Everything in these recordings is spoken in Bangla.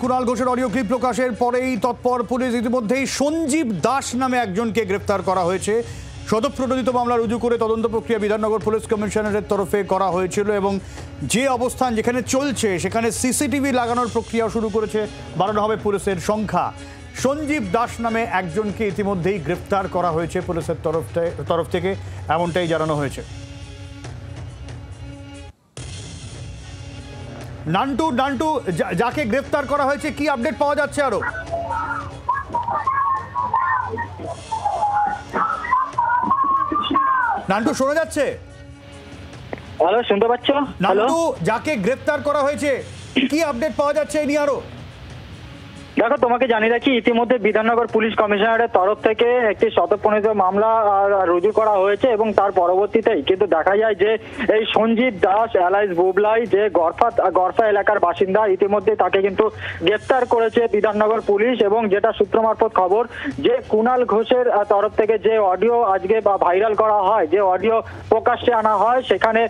কুণাল ঘোষের অডিও ক্লিপ প্রকাশের পরেই তৎপর পুলিশ। ইতিমধ্যেই সঞ্জীব দাস নামে একজনকে গ্রেফতার করা হয়েছে। স্বতঃপ্রণোদিত মামলা রুজু করে তদন্ত প্রক্রিয়া বিধাননগর পুলিশ কমিশনারের তরফে করা হয়েছিল এবং যে অবস্থান যেখানে চলছে সেখানে সিসিটিভি লাগানোর প্রক্রিয়া শুরু করেছে। বাড়ানো হবে পুলিশের সংখ্যা। সঞ্জীব দাস নামে একজনকে ইতিমধ্যেই গ্রেফতার করা হয়েছে পুলিশের তরফ থেকে, এমনটাই জানানো হয়েছে। নান্টু যাকে গ্রেফতার করা হয়েছে, কি আপডেট পাওয়া যাচ্ছে আরো? নান্টু শোনা যাচ্ছে? হ্যালো, শুনতে পাচ্ছ? নান্টু, যাকে গ্রেফতার করা হয়েছে কি আপডেট পাওয়া যাচ্ছে এই নিয়ে আরো? দেখো, তোমাকে জানিয়ে রাখি, ইতিমধ্যে বিধাননগর পুলিশ কমিশনারের তরফ থেকে একটি স্বতঃপ্রণোদিত মামলা রুজু করা হয়েছে এবং তার পরবর্তীতেই কিন্তু দেখা যায় যে এই সঞ্জীব দাস এলাইস বুবলাই, যে গড়ফা এলাকার বাসিন্দা, ইতিমধ্যে তাকে কিন্তু গ্রেফতার করেছে বিধাননগর পুলিশ। এবং যেটা সূত্র মারফত খবর, যে কুণাল ঘোষের তরফ থেকে যে অডিও আজকে ভাইরাল করা হয়, যে অডিও প্রকাশ্যে আনা হয়, সেখানে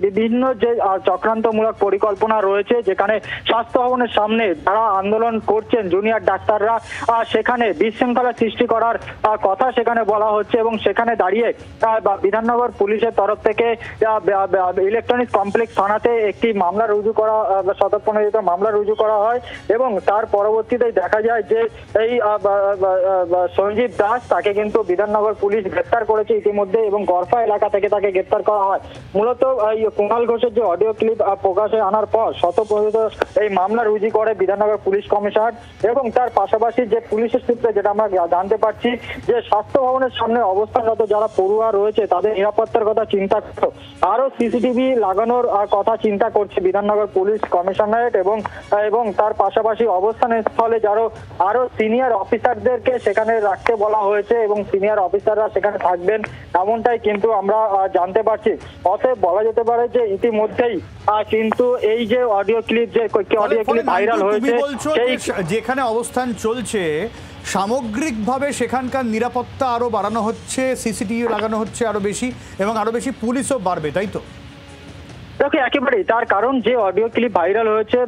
বিভিন্ন যে চক্রান্তমূলক পরিকল্পনা রয়েছে, যেখানে স্বাস্থ্য ভবনের সামনে যারা আন্দোলন করছেন জুনিয়র ডাক্তাররা, সেখানে বিশৃঙ্খলা সৃষ্টি করার কথা সেখানে বলা হচ্ছে। এবং সেখানে দাঁড়িয়ে বিধাননগর পুলিশের তরফ থেকে ইলেকট্রনিক কমপ্লেক্স থানাতে একটি মামলা রুজু করা, স্বতঃপ্রণোদিত মামলা রুজু করা হয়। এবং তার পরবর্তীতে দেখা যায় যে এই সঞ্জীব দাস, তাকে কিন্তু বিধাননগর পুলিশ গ্রেফতার করেছে ইতিমধ্যে এবং গড়ফা এলাকা থেকে তাকে গ্রেফতার করা হয়। মূলত এই কুণাল ঘোষের যে অডিও ক্লিপ প্রকাশে আনার পর স্বতঃপ্রণোদিত এই মামলা রুজু করে বিধাননগর পুলিশ কমিশনার। এবং তার পাশাপাশি যে পুলিশের সূত্রে যেটা আমরা জানতে পারছি, যে স্বাস্থ্য ভবনের সামনে অবস্থানরত যারা পড়ুয়া রয়েছে তাদের নিরাপত্তার কথা চিন্তা করে আরো সিসিটিভি লাগানোর কথা চিন্তা করছে বিধাননগর পুলিশ কমিশনারেট। এবং তার পাশাপাশি অবস্থানের স্থলে আরো সিনিয়র অফিসারদেরকে সেখানে রাখতে বলা হয়েছে এবং সিনিয়র অফিসাররা সেখানে থাকবেন, এমনটাই কিন্তু আমরা জানতে পারছি। অতএব বলা যেতে পারে যে ইতিমধ্যেই কিন্তু এই যে অডিও ক্লিপ ভাইরাল হয়েছে, যেখানে অবস্থান চলছে সামগ্রিকভাবে সেখানকার নিরাপত্তা আরো বাড়ানো হচ্ছে, সিসিটিভি লাগানো হচ্ছে আরো বেশি এবং আরো বেশি পুলিশও বাড়বে, তাই তো? দেখো, একেবারেই তার কারণ যে অডিও ক্লিপ ভাইরাল হয়েছে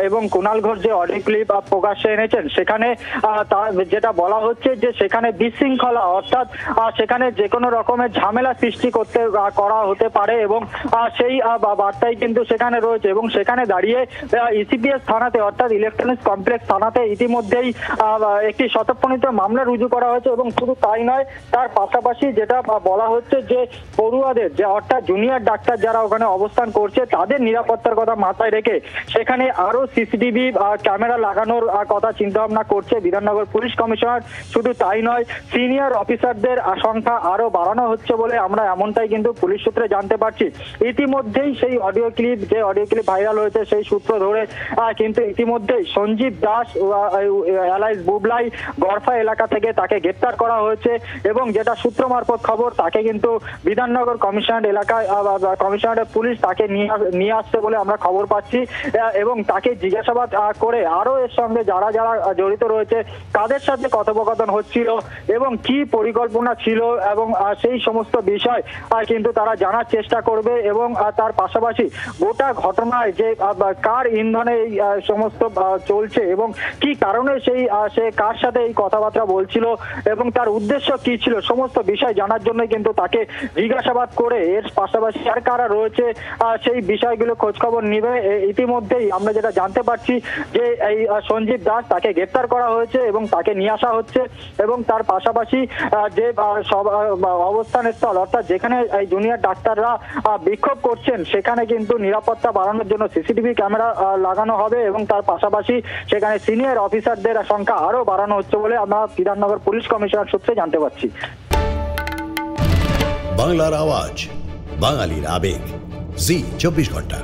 এবং কুণাল ঘোষ যে অডিও ক্লিপ প্রকাশ্যে এনেছেন, সেখানে যেটা বলা হচ্ছে যে সেখানে বিশৃঙ্খলা, অর্থাৎ সেখানে যে কোনো রকমের ঝামেলা সৃষ্টি করা হতে পারে এবং সেই বার্তাই কিন্তু সেখানে রয়েছে। এবং সেখানে দাঁড়িয়ে ইসিপিএস থানাতে, অর্থাৎ ইলেকট্রনিক্স কমপ্লেক্স থানাতে ইতিমধ্যেই একটি স্বতঃপ্রণোদিত মামলা রুজু করা হয়েছে। এবং শুধু তাই নয়, তার পাশাপাশি যেটা বলা হচ্ছে যে পড়ুয়াদের, যে অর্থাৎ জুনিয়র ডাক্তার যারা ওখানে অবস্থান করছে, তাদের নিরাপত্তার কথা মাথায় রেখে সেখানে আরো সিসিটিভি ক্যামেরা লাগানোর কথা চিন্তা ভাবনা করছে বিধাননগর পুলিশ কমিশনার। শুধু তাই নয়, সিনিয়র অফিসারদের সংখ্যা আরো বাড়ানো হচ্ছে বলে আমরা এমনটাই কিন্তু পুলিশ সূত্রে জানতে পারছি। ইতিমধ্যেই সেই অডিও ক্লিপ ভাইরাল হয়েছে, সেই সূত্র ধরে কিন্তু ইতিমধ্যেই সঞ্জীব দাস এলাইস বুবলাই গড়ফা এলাকা থেকে তাকে গ্রেপ্তার করা হয়েছে। এবং যেটা সূত্র মারফত খবর, তাকে কিন্তু বিধাননগর কমিশনারেট পুলিশ তাকে নিয়ে আসছে বলে আমরা খবর পাচ্ছি। এবং তাকে জিজ্ঞাসাবাদ করে আরো এর সঙ্গে যারা জড়িত রয়েছে তাদের সাথে কথোপকথন হচ্ছিল এবং কি পরিকল্পনা ছিল এবং সেই সমস্ত বিষয় কিন্তু তারা জানার চেষ্টা করবে। এবং তার পাশাপাশি গোটা ঘটনায় যে কার ইন্ধনে এই সমস্ত চলছে এবং কি কারণে সে কার সাথে এই কথাবার্তা বলছিল এবং তার উদ্দেশ্য কি ছিল, সমস্ত বিষয় জানার জন্য কিন্তু তাকে জিজ্ঞাসাবাদ করে এর পাশাপাশি আর কারা রয়েছে সেই বিষয়গুলো খোঁজখবর নিবে। ইতিমধ্যেই আমরা যেটা জানতে পারছি যে এই সঞ্জীব দাস, তাকে গ্রেফতার করা হয়েছে এবং তাকে নিয়ে আসা হচ্ছে। এবং তার পাশাপাশি যে অবস্থানের স্থল, অর্থাৎ যেখানে এই জুনিয়র ডাক্তাররা বিক্ষোভ করছেন, সেখানে কিন্তু নিরাপত্তা বাড়ানোর জন্য সিসিটিভি ক্যামেরা লাগানো হবে এবং তার পাশাপাশি সেখানে সিনিয়র অফিসারদের সংখ্যা আরো বাড়ানো হচ্ছে বলে আমরা বিধাননগর পুলিশ কমিশনার সূত্রে জানতে পারছি। বাংলার আওয়াজ, বাঙালির আবেগ, জি 24 ঘন্টা।